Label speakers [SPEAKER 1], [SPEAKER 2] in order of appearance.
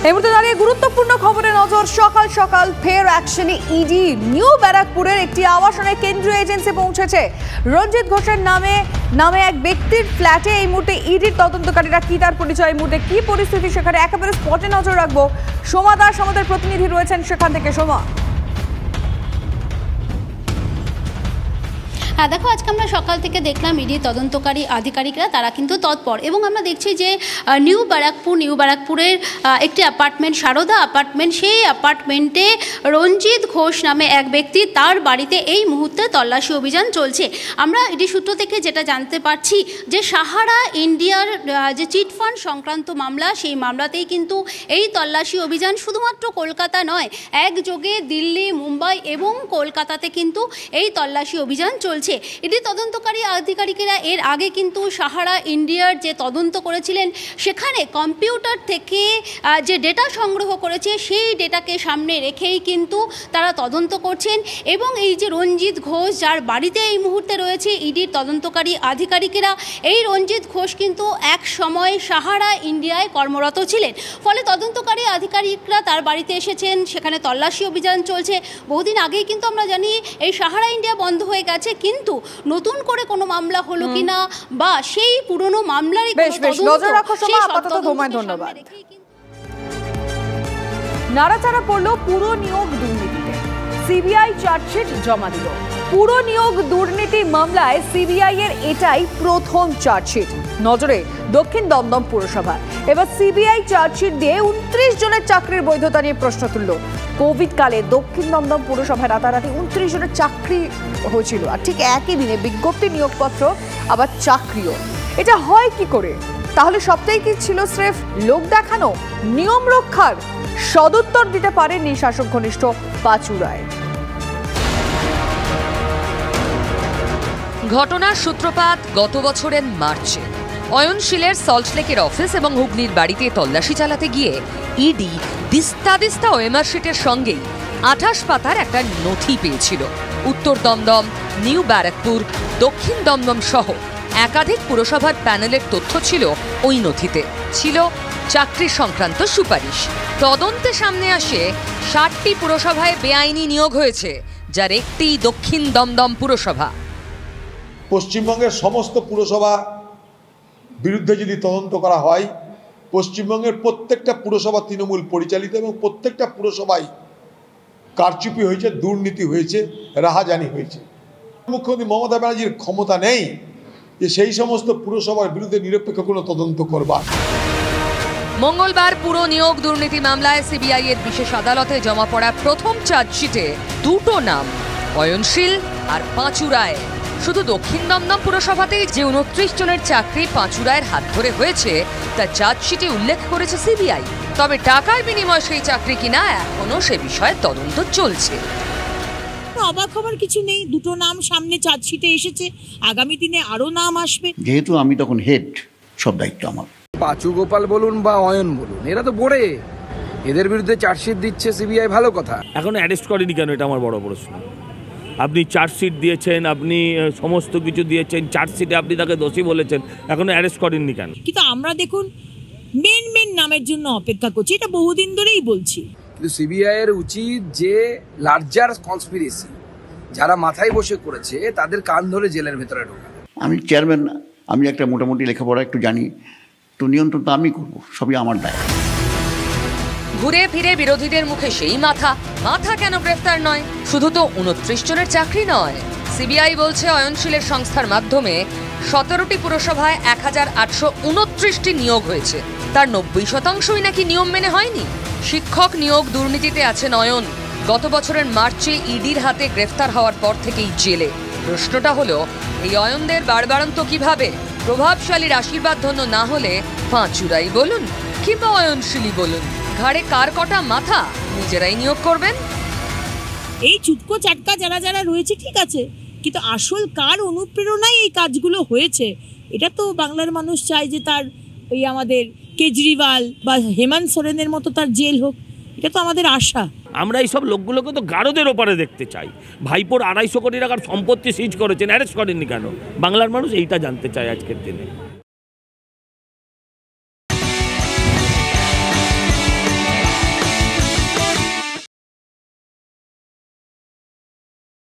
[SPEAKER 1] এই মুহূর্তে দাঁড়িয়ে গুরুত্বপূর্ণ খবরে নজর। সকাল সকাল ফের অ্যাকশনে ইডি। নিউ ব্যারাকপুরের একটি আবাসনে কেন্দ্রীয় এজেন্সি পৌঁছেছে। রঞ্জিত ঘোষের নামে এক ব্যক্তির ফ্ল্যাটে এই মুহূর্তে ইডির তদন্তকারীরা কি তার পরিচয়, এই মুহূর্তে কি পরিস্থিতি সেখানে একেবারে স্পটে নজর রাখবো। সোমা দাস আমাদের প্রতিনিধি রয়েছেন সেখান থেকে। সোমা,
[SPEAKER 2] হ্যাঁ দেখো, আজকে আমরা সকাল থেকে দেখলাম ইডি তদন্তকারী আধিকারিকরা তারা কিন্তু তৎপর, এবং আমরা দেখছি যে নিউ ব্যারাকপুরের একটি অ্যাপার্টমেন্ট, সারদা অ্যাপার্টমেন্ট, সেই অ্যাপার্টমেন্টে রঞ্জিত ঘোষ নামে এক ব্যক্তি, তার বাড়িতে এই মুহূর্তে তল্লাশি অভিযান চলছে। আমরা ইডি সূত্র থেকে যেটা জানতে পারছি যে সাহারা ইন্ডিয়ার যে চিটফান্ড সংক্রান্ত মামলা, সেই মামলাতেই কিন্তু এই তল্লাশি অভিযান। শুধুমাত্র কলকাতা নয়, একযোগে দিল্লি, মুম্বাই এবং কলকাতাতে কিন্তু এই তল্লাশি অভিযান চলছে। ইডি তদন্তকারী আধিকারিকেরা এর আগে কিন্তু সাহারা ইন্ডিয়ার যে তদন্ত করেছিলেন, সেখানে কম্পিউটার থেকে যে ডেটা সংগ্রহ করেছে, সেই ডেটাকে সামনে রেখেই কিন্তু তারা তদন্ত করছেন। এবং এই যে রঞ্জিত ঘোষ, যার বাড়িতে এই মুহূর্তে রয়েছে ইডির তদন্তকারী আধিকারিকেরা, এই রঞ্জিত ঘোষ কিন্তু এক সময় সাহারা ইন্ডিয়ায় কর্মরত ছিলেন। ফলে তদন্তকারী আধিকারিকরা তার বাড়িতে এসেছেন, সেখানে তল্লাশি অভিযান চলছে। বহুদিন আগেই কিন্তু আমরা জানি এই সাহারা ইন্ডিয়া বন্ধ হয়ে গেছে, কিন্তু নতুন করে কোনো মামলা হলো কিনা বা সেই পুরনো মামলারই
[SPEAKER 1] নজর রাখো। আপাতত তোমায় ধন্যবাদ। নাড়াচাড়া পড়লো পুরো নিয়োগ দুর্নীতিতে, সিবিআই চার্জশিট জমা দিল। পুরো নিয়োগ দুর্নীতি মামলায় সিবিআই এর এটাই প্রথম চার্জশিট। নজরে দক্ষিণ দমদম পুরসভা। এবার সিবিআই চার্জশিট দিয়ে 29 জনের চাকরির বৈধতা নিয়ে প্রশ্ন তুলল। কোভিড কালে দক্ষিণ দমদম পুরসভায় রাতারাতি 29 জনের চাকরি হয়েছিল, আর ঠিক একই দিনে বিজ্ঞপ্তি, নিয়োগপত্র, আবার চাকরিও। এটা হয় কি করে? তাহলে সবটাই কি ছিল স্রেফ লোক দেখানো, নিয়ম রক্ষার? সদুত্তর দিতে পারেননি শাসক ঘনিষ্ঠ পাঁচু রায়।
[SPEAKER 3] ঘটনার সূত্রপাত গত বছরের মার্চে। অয়নশীলের সল্টলেকের অফিস এবং হুগলির বাড়িতে তল্লাশি চালাতে গিয়ে ইডি দিস্তা ওএমআর শিটের সঙ্গেই 28 পাতার একটা নথি পেয়েছিল। উত্তর দমদম, নিউ ব্যারাকপুর, দক্ষিণ দমদম সহ একাধিক পুরসভার প্যানেলের তথ্য ছিল ওই নথিতে। ছিল চাকরি সংক্রান্ত সুপারিশ। তদন্তে সামনে আসে 60টি পুরসভায় বেআইনি নিয়োগ হয়েছে, যার একটি দক্ষিণ দমদম পুরসভা।
[SPEAKER 4] পশ্চিমবঙ্গের সমস্ত পুরসভা বিরুদ্ধে যদি তদন্ত করা হয়, পশ্চিমবঙ্গের প্রত্যেকটা পুরসভা তৃণমূল পরিচালিত এবং প্রত্যেকটা পুরসভায় কারচুপি হয়েছে, দুর্নীতি হয়েছে, রাহাজানি হয়েছে। মুখ্যমন্ত্রী মমতা ব্যানার্জির ক্ষমতা নেই যে সেই সমস্ত পুরসভার বিরুদ্ধে নিরপেক্ষ কোনো তদন্ত করবার।
[SPEAKER 3] মঙ্গলবার পুরো নিয়োগ দুর্নীতি মামলায় সিবিআই এর বিশেষ আদালতে জমা পড়া প্রথম চার্জশিটে দুটো নাম, অয়নশীল আর পাঁচু রায়। শুধু দক্ষিণ দমদম পুরসভাতেই যে 29 জনের চাকরি পাঁচু রায়ের হাত ধরে হয়েছে, তা চার্জশিটে উল্লেখ করেছে সিবিআই। তবে টাকার বিনিময়ে সেই চাকরি কিনা এখনো সে বিষয়ে তদন্ত চলছে।
[SPEAKER 5] অবাক হবার কিছু নেই, দুটো নাম সামনে চার্জশিটে এসেছে, আগামী দিনে আরো নাম আসবে।
[SPEAKER 6] যেহেতু আমি তখন হেড, সব দায়িত্ব আমার।
[SPEAKER 7] পাঁচু গোপাল বলুন বা অয়ন বলুন, এরা তো বোর্ডে, এদের বিরুদ্ধে চার্জশিট দিচ্ছে সিবিআই, ভালো কথা।
[SPEAKER 8] এখন অ্যারেস্ট করেনি কেন, এটা আমার বড় প্রশ্ন। আপনি চার্জশিট দিয়েছেন, আপনি সমস্ত কিছু দিয়েছেন, চার্জশিটে আপনি তাকে দোষী বলেছেন, এখনো অ্যারেস্ট করেননি কেন?
[SPEAKER 5] কিন্তু আমরা দেখুন মেন নামের জন্য অপেক্ষা করছি, এটা বহুদিন ধরেই বলছি।
[SPEAKER 7] কিন্তু সিবিআই এর উচিত যে লার্জার কনস্পিরেসি যারা মাথায় বসে করেছে তাদের কান ধরে জেলের ভেতরে ঢোকা।
[SPEAKER 6] আমি চেয়ারম্যান, আমি একটা মোটামুটি লেখাপড়া একটু জানি, তো নিয়ন্ত্রণ তো আমি করবো, সবই আমার দায়।
[SPEAKER 3] ঘুরে ফিরে বিরোধীদের মুখে সেই মাথা কেন গ্রেফতার নয়? শুধু তো 29 জনের চাকরি নয়। সিবিআই বলছে অয়নশীলের সংস্থার মাধ্যমে 17টি পুরসভায় 1829টি নিয়োগ হয়েছে, তার 90% নাকি নিয়ম মেনে হয়নি। শিক্ষক নিয়োগ দুর্নীতিতে আছেন অয়ন। গত বছরের মার্চে ইডির হাতে গ্রেফতার হওয়ার পর থেকেই জেলে। প্রশ্নটা হলো, এই অয়নদের বাড়বাড়ন্ত কিভাবে? প্রভাবশালীর আশীর্বাদ ধন্য না হলে পাঁচু রায় বলুন কিংবা অয়নশীলই বলুন, ঘাড়ে কার কটা মাথা নিজেরাই নিয়োগ করবেন?
[SPEAKER 5] এই চুটকো চাটকা যারা রয়েছে ঠিক আছে, কিন্তু আসল কার অনুপ্রেরণায় এই কাজগুলো হয়েছে, এটা তো বাংলার মানুষ চায় যে তার ওই আমাদের কেজরিওয়াল বা হেমন্ত সোরেনের মতো তার জেল হোক, এটা তো আমাদের আশা।
[SPEAKER 8] আমরা এইসব লোকগুলোকে তো গারদের ওপারে দেখতে চাই। ভাইপোর 250 কোটি টাকার সম্পত্তি সিজ করেছেন, অ্যারেস্ট করেননি কেন? বাংলার মানুষ এইটা জানতে চায় আজকের দিনে।